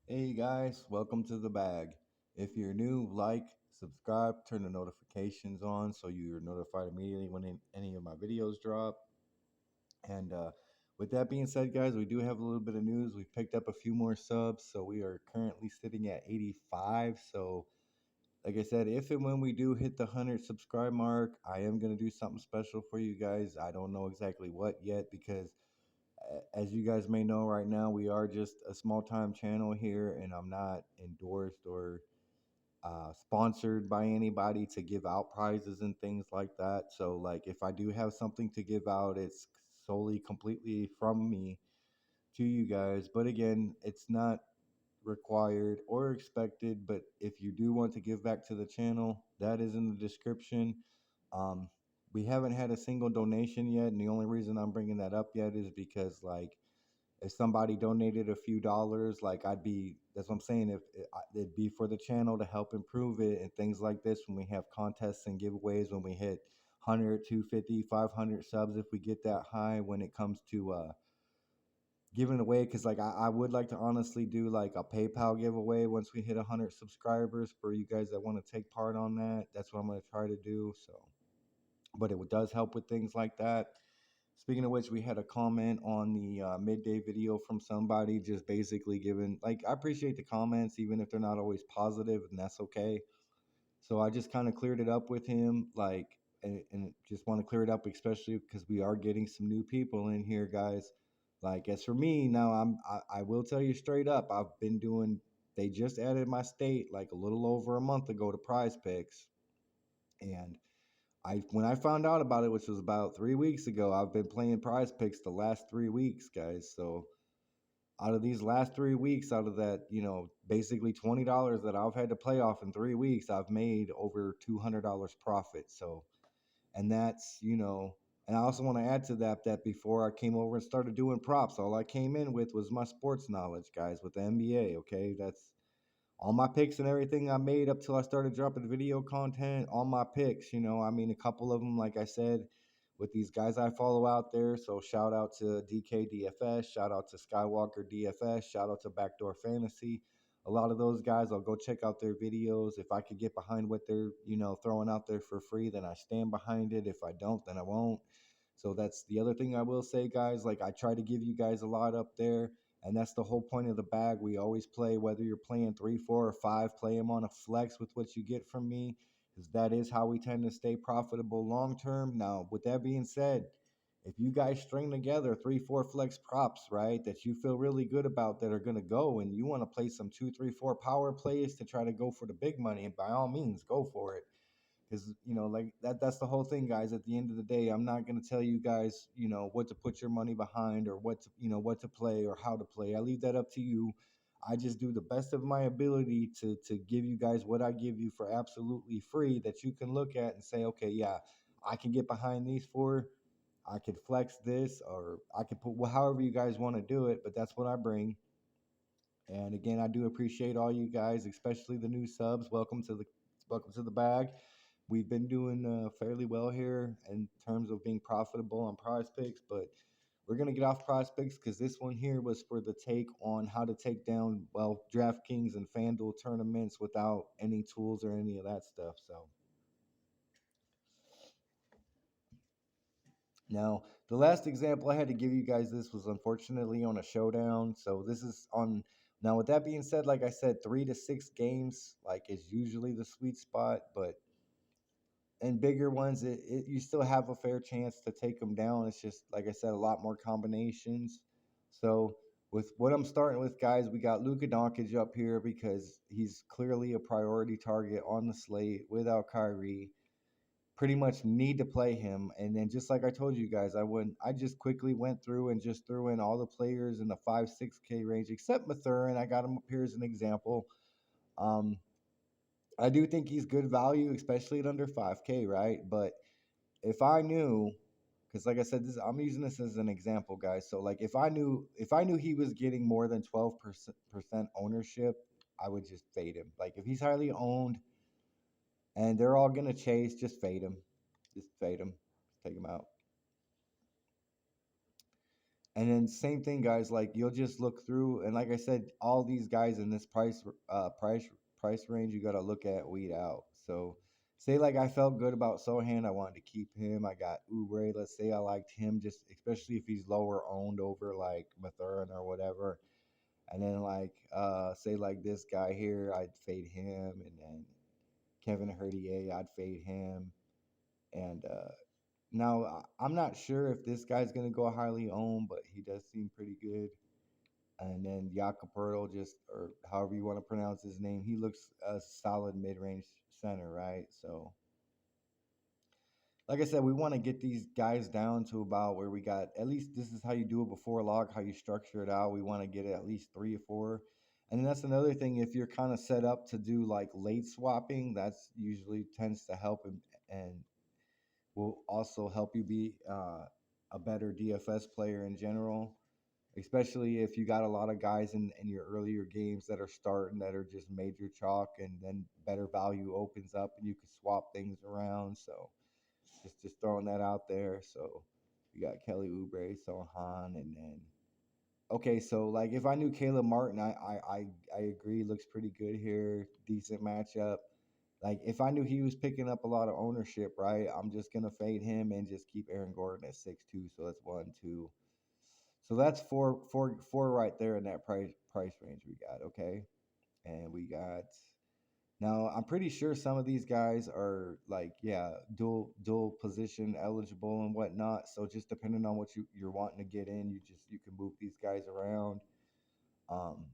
Hey guys, welcome to the bag. If you're new, like, subscribe, turn the notifications on so you're notified immediately when any of my videos drop. And with that being said, guys, we do have a little bit of news. We picked up a few more subs, so we are currently sitting at 85. So, like I said, if and when we do hit the 100 subscribe mark, I am going to do something special for you guys. I don't know exactly what yet because as you guys may know right now, we are just a small time channel here, and I'm not endorsed or sponsored by anybody to give out prizes and things like that. So, like, if I do have something to give out, it's solely completely from me to you guys. But again, it's not required or expected. But if you do want to give back to the channel, that is in the description. Um, we haven't had a single donation yet, and the only reason I'm bringing that up yet is because, like, if somebody donated a few dollars, like, that's what I'm saying. If it'd be for the channel to help improve it and things like this, when we have contests and giveaways, when we hit 100, 250, 500 subs, if we get that high, when it comes to giving away, because like I would like to honestly do like a PayPal giveaway once we hit 100 subscribers for you guys that want to take part on that. That's what I'm going to try to do. So, but it does help with things like that. Speaking of which, we had a comment on the midday video from somebody just basically giving, like, I appreciate the comments, even if they're not always positive, and that's okay. So I just kind of cleared it up with him, like, and just want to clear it up, especially because we are getting some new people in here, guys. Like, as for me, now I will tell you straight up, I've been doing, they just added my state like a little over a month ago to Prize Picks. And when I found out about it, which was about 3 weeks ago, I've been playing Prize Picks the last 3 weeks, guys. So out of these last 3 weeks, out of that, basically $20 that I've had to play off in 3 weeks, I've made over $200 profit. So, and that's, and I also want to add to that before I came over and started doing props, all I came in with was my sports knowledge, guys, with the NBA. Okay, that's all my picks and everything I made up till I started dropping video content. All my picks, I mean, a couple of them, like I said, with these guys I follow out there. So shout out to DK DFS, shout out to Skywalker DFS, shout out to Backdoor Fantasy. A lot of those guys, I'll go check out their videos. If I could get behind what they're, throwing out there for free, then I stand behind it. If I don't, then I won't. So that's the other thing I will say, guys. Like, I try to give you guys a lot up there. And that's the whole point of the bag. We always play, whether you're playing 3, 4, or 5, play them on a flex with what you get from me, because that is how we tend to stay profitable long term. Now, with that being said, if you guys string together 3, 4 flex props, right, that you feel really good about that are going to go, and you want to play some 2, 3, 4 power plays to try to go for the big money, and by all means, go for it. Because, like, that's the whole thing, guys. At the end of the day, I'm not going to tell you guys, what to put your money behind, or what to play or how to play. I leave that up to you. I just do the best of my ability to give you guys what I give you for absolutely free, that you can look at and say, okay, yeah, I can get behind these four. I could flex this, or I could put, well, however you guys want to do it, but that's what I bring. And again, I do appreciate all you guys, especially the new subs. Welcome to the bag. We've been doing fairly well here in terms of being profitable on Prize Picks, but we're gonna get off Prize Picks because this one here was for the take on how to take down, well, DraftKings and FanDuel tournaments without any tools or any of that stuff. So now, the last example I had to give you guys, this was unfortunately on a showdown. So this is on, now with that being said, like I said, 3 to 6 games, like, is usually the sweet spot, but in bigger ones, you still have a fair chance to take them down. It's just, like I said, a lot more combinations. So with what I'm starting with, guys, we got Luka Doncic up here because he's clearly a priority target on the slate without Kyrie. Pretty much need to play him. And then, just like I told you guys, I just quickly went through and just threw in all the players in the 5, 6K range, except Mathurin. I got him up here as an example. Um, I do think he's good value, especially at under 5K, right? But if I knew, because like I said, I'm using this as an example, guys. So, like, if I knew he was getting more than 12% ownership, I would just fade him. Like, if he's highly owned and they're all gonna chase, just fade him. Just fade him. Take him out. And then same thing, guys. Like you'll just look through, and like I said, all these guys in this price range, you got to look at weed out. So, say like I felt good about Sohan, I wanted to keep him. I got Ubre. Let's say I liked him, just especially if he's lower owned over like Mathurin or whatever. And then like say like this guy here, I'd fade him, and then Kevin Herdier, I'd fade him, and now I'm not sure if this guy's gonna go highly owned, but he does seem pretty good. And then Jacoperto, just or however you want to pronounce his name, he looks a solid mid-range center, right? So, like I said, we want to get these guys down to about where we got at least this is how you do it before log, how you structure it out. We want to get it at least 3 or 4. And then that's another thing. If you're kind of set up to do like late swapping, that's usually tends to help and will also help you be a better DFS player in general, especially if you got a lot of guys in your earlier games that are starting that are just major chalk, and then better value opens up and you can swap things around. So just throwing that out there. So you got Kelly Oubre, Sohan, and then okay, so like if I knew Caleb Martin, I agree, looks pretty good here, decent matchup. Like if I knew he was picking up a lot of ownership, right? I'm just gonna fade him and just keep Aaron Gordon at 6-2. So that's 1, 2. So that's four right there in that price range we got. Okay, and we got now. I'm pretty sure some of these guys are like yeah dual position eligible and whatnot. So just depending on what you're wanting to get in, you can move these guys around. Um,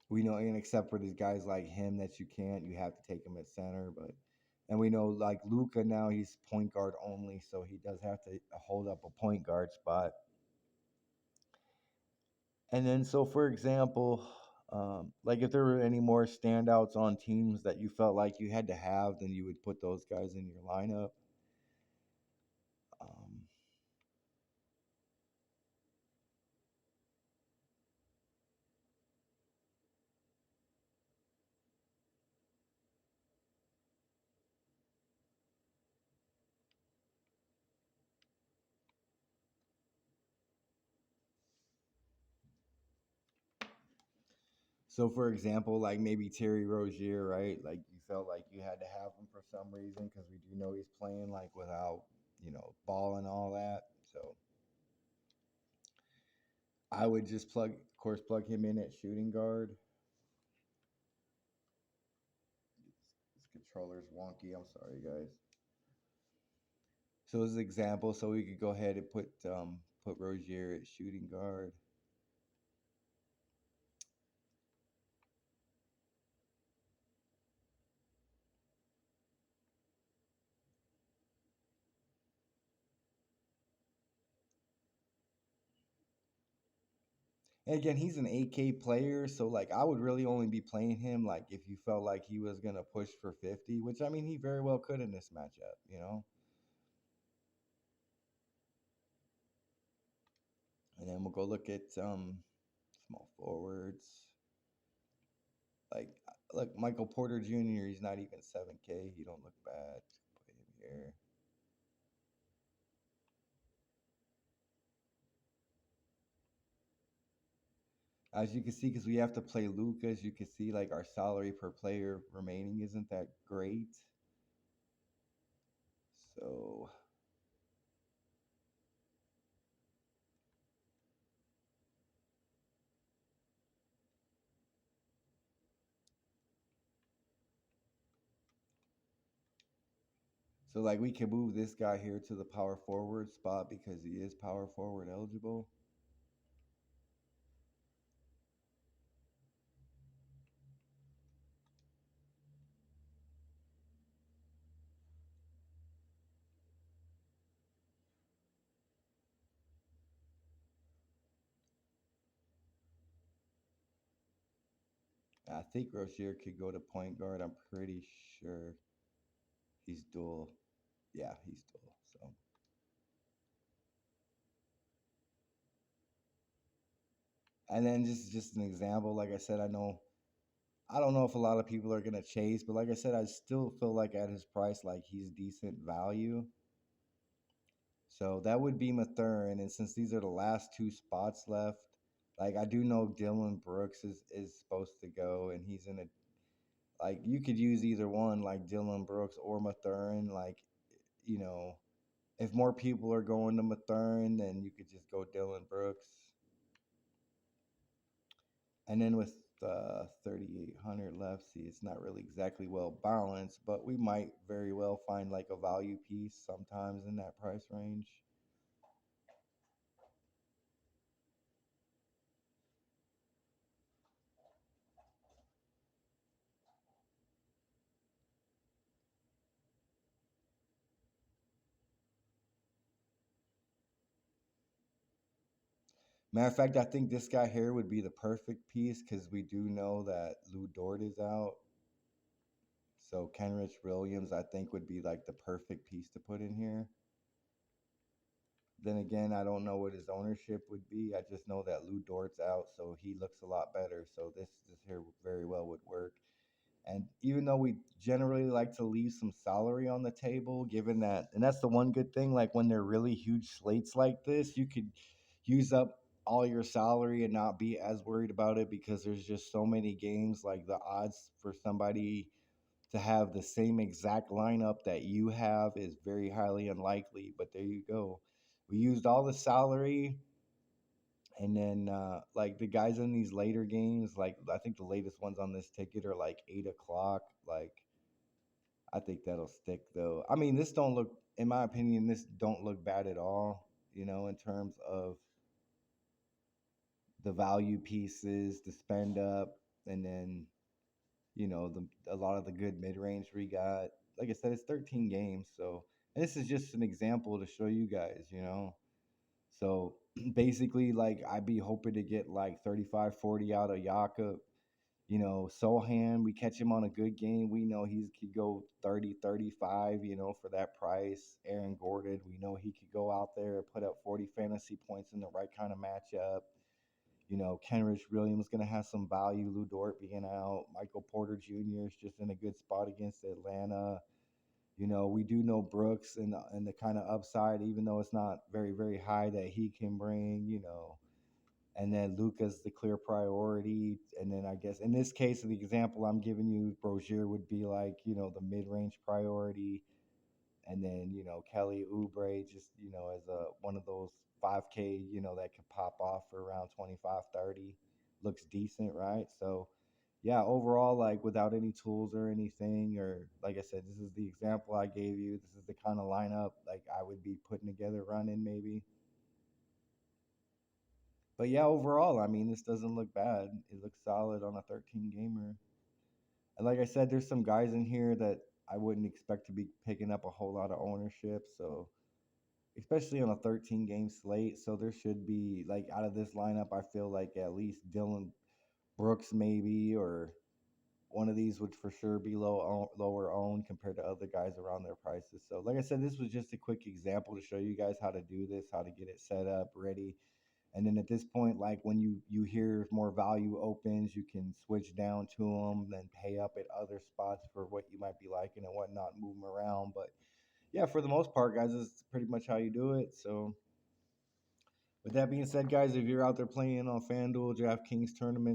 we know, and except for these guys like him that you can't, you have to take him at center. But and we know like Luca now he's point guard only, so he does have to hold up a point guard spot. And then, so for example, like if there were any more standouts on teams that you felt like you had to have, then you would put those guys in your lineup. Um, so, for example, like maybe Terry Rozier, right? Like you felt like you had to have him for some reason because we do know he's playing like without, ball and all that. So I would just of course, plug him in at shooting guard. This controller's wonky. I'm sorry, guys. So as an example, so we could go ahead and put Rozier at shooting guard. And again, he's an 8K player, so like I would really only be playing him like if you felt like he was gonna push for 50, which I mean he very well could in this matchup. And then we'll go look at small forwards. Like look, Michael Porter Jr., he's not even 7K. He don't look bad. Put him here. As you can see, because we have to play Luca, as you can see, like our salary per player remaining isn't that great. So So like we can move this guy here to the power forward spot because he is power forward eligible. I think Rozier could go to point guard. I'm pretty sure he's dual. Yeah, he's dual. So and then just an example, like I said, I don't know if a lot of people are gonna chase, but like I said, I still feel like at his price, like he's decent value. So that would be Mathurin. And since these are the last two spots left, like I do know Dylan Brooks is supposed to go, and he's in a like you could use either one, like Dylan Brooks or Mathurin. Like you know, if more people are going to Mathurin, then you could just go Dylan Brooks. And then with 3,800 left, see, it's not really exactly well balanced, but we might very well find like a value piece sometimes in that price range. Matter of fact, I think this guy here would be the perfect piece because we do know that Lou Dort is out. So Kenrich Williams, I think, would be like the perfect piece to put in here. Then again, I don't know what his ownership would be. I just know that Lou Dort's out, so he looks a lot better. So this here very well would work. And even though we generally like to leave some salary on the table, given that, and that's the one good thing, like when they're really huge slates like this, you could use up all your salary and not be as worried about it because there's just so many games. Like the odds for somebody to have the same exact lineup that you have is very highly unlikely. But there you go. We used all the salary. And then, like the guys in these later games, like I think the latest ones on this ticket are like 8 o'clock. Like I think that'll stick though. I mean, this don't look, in my opinion, this don't look bad at all. In terms of the value pieces, the spend up, and then a lot of the good mid range we got. Like I said, it's 13 games, so and this is just an example to show you guys. So basically, like I'd be hoping to get like 35, 40 out of Yaka. Sohan, we catch him on a good game. We know he could go 30, 35, for that price. Aaron Gordon, we know he could go out there and put up 40 fantasy points in the right kind of matchup. Kenrich Williams going to have some value. Lou Dort being out. Michael Porter Jr. is just in a good spot against Atlanta. We do know Brooks and the kind of upside, even though it's not very, very high that he can bring. And then Luca's the clear priority. And then I guess in this case, the example I'm giving you, Brozier would be like, the mid range priority. And then, Kelly Oubre just, as a one of those 5K, that could pop off for around 25, 30. Looks decent, right? So yeah, overall, like without any tools or anything, or like I said, this is the example I gave you. This is the kind of lineup like I would be putting together running maybe. But yeah, overall, I mean, this doesn't look bad. It looks solid on a 13 gamer. And like I said, there's some guys in here that I wouldn't expect to be picking up a whole lot of ownership. So, especially on a 13 game slate. So, there should be, like, out of this lineup, I feel like at least Dylan Brooks, maybe, or one of these would for sure be lower owned compared to other guys around their prices. So, like I said, this was just a quick example to show you guys how to do this, how to get it set up, ready. And then at this point, like when you hear more value opens, you can switch down to them, then pay up at other spots for what you might be liking and whatnot, move them around. But yeah, for the most part, guys, this is pretty much how you do it. So with that being said, guys, if you're out there playing on FanDuel, DraftKings tournaments,